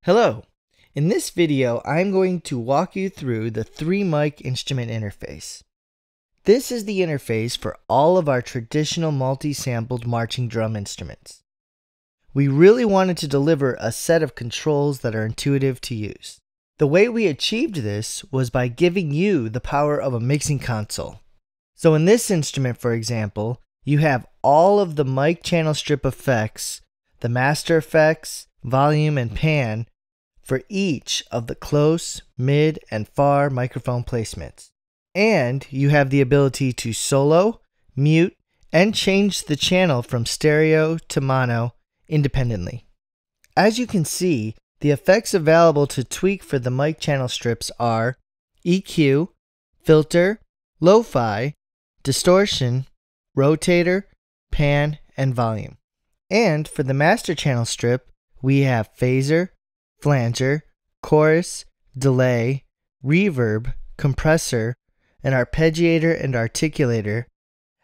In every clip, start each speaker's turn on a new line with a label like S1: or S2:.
S1: Hello! In this video, I'm going to walk you through the 3-mic instrument interface. This is the interface for all of our traditional multi-sampled marching drum instruments. We really wanted to deliver a set of controls that are intuitive to use. The way we achieved this was by giving you the power of a mixing console. So in this instrument, for example, you have all of the mic channel strip effects, the master effects, volume, and pan for each of the close, mid, and far microphone placements. And you have the ability to solo, mute, and change the channel from stereo to mono independently. As you can see, the effects available to tweak for the mic channel strips are EQ, filter, lo-fi, distortion, rotator, pan, and volume. And for the master channel strip, we have phaser, flanger, chorus, delay, reverb, compressor, an arpeggiator and articulator,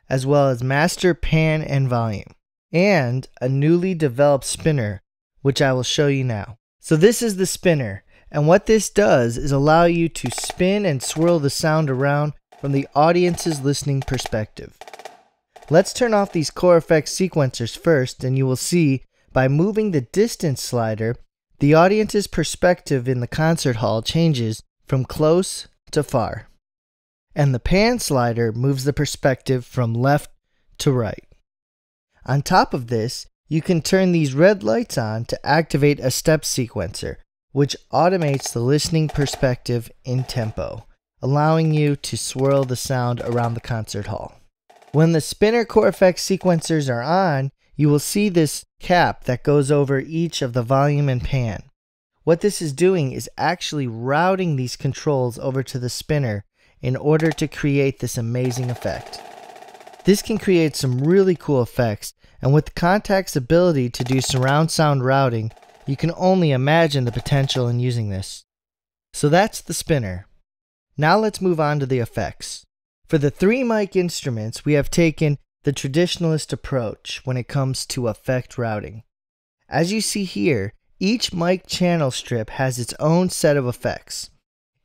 S1: as well as master, pan, and volume, and a newly developed spinner, which I will show you now. So this is the spinner, and what this does is allow you to spin and swirl the sound around from the audience's listening perspective. Let's turn off these core effects sequencers first, and you will see by moving the distance slider, the audience's perspective in the concert hall changes from close to far. And the pan slider moves the perspective from left to right. On top of this, you can turn these red lights on to activate a step sequencer, which automates the listening perspective in tempo, allowing you to swirl the sound around the concert hall. When the spinner core effects sequencers are on, you will see this cap that goes over each of the volume and pan. What this is doing is actually routing these controls over to the spinner in order to create this amazing effect. This can create some really cool effects, and with the Kontact's ability to do surround sound routing, you can only imagine the potential in using this. So that's the spinner. Now let's move on to the effects. For the 3-mic instruments, we have taken the traditionalist approach when it comes to effect routing. As you see here, each mic channel strip has its own set of effects.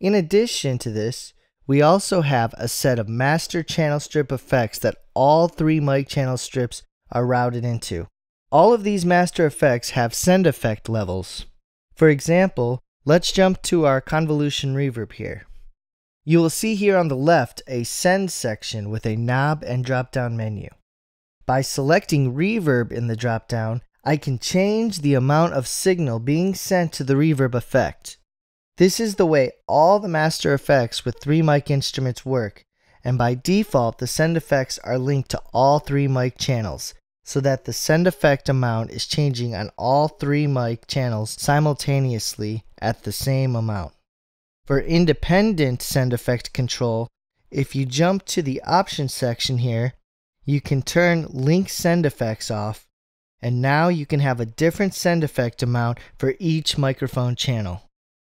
S1: In addition to this, we also have a set of master channel strip effects that all 3 mic channel strips are routed into. All of these master effects have send effect levels. For example, let's jump to our convolution reverb here. You will see here on the left a send section with a knob and drop-down menu. By selecting reverb in the drop-down, I can change the amount of signal being sent to the reverb effect. This is the way all the master effects with 3-mic instruments work, and by default the send effects are linked to all 3 mic channels, so that the send effect amount is changing on all 3 mic channels simultaneously at the same amount. For independent send effect control, if you jump to the options section here, you can turn link send effects off, and now you can have a different send effect amount for each microphone channel.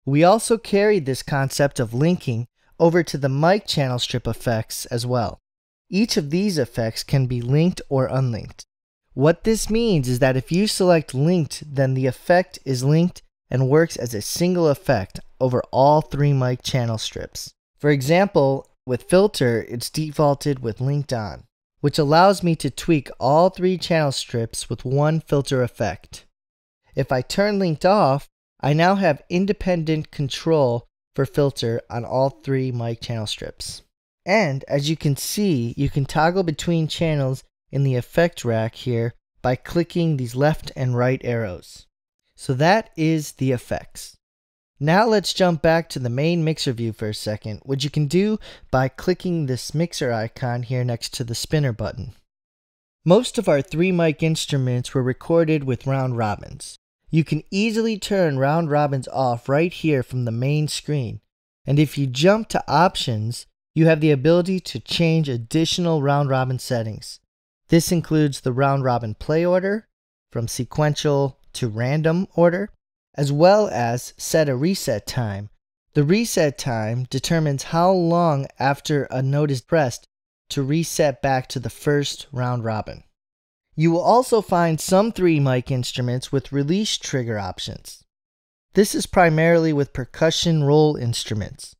S1: We also carried this concept of linking over to the mic channel strip effects as well. Each of these effects can be linked or unlinked. What this means is that if you select linked, then the effect is linked and works as a single effect over all 3 mic channel strips. For example, with filter, it's defaulted with linked on, which allows me to tweak all 3 channel strips with one filter effect. If I turn linked off, I now have independent control for filter on all 3 mic channel strips. And as you can see, you can toggle between channels in the effect rack here by clicking these left and right arrows. So that is the effects. Now let's jump back to the main mixer view for a second, which you can do by clicking this mixer icon here next to the spinner button. Most of our 3-mic instruments were recorded with round robins. You can easily turn round robins off right here from the main screen, and if you jump to options, you have the ability to change additional round robin settings. This includes the round robin play order, from sequential to random order, as well as set a reset time. The reset time determines how long after a note is pressed to reset back to the first round robin. You will also find some 3-mic instruments with release trigger options. This is primarily with percussion roll instruments.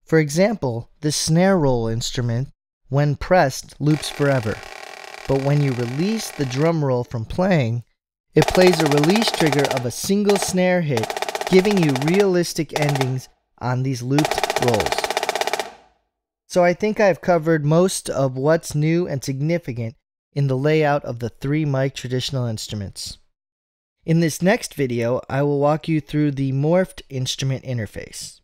S1: For example, the snare roll instrument, when pressed, loops forever. But when you release the drum roll from playing, it plays a release trigger of a single snare hit, giving you realistic endings on these looped rolls. So I think I've covered most of what's new and significant in the layout of the 3-mic traditional instruments. In this next video, I will walk you through the morphed instrument interface.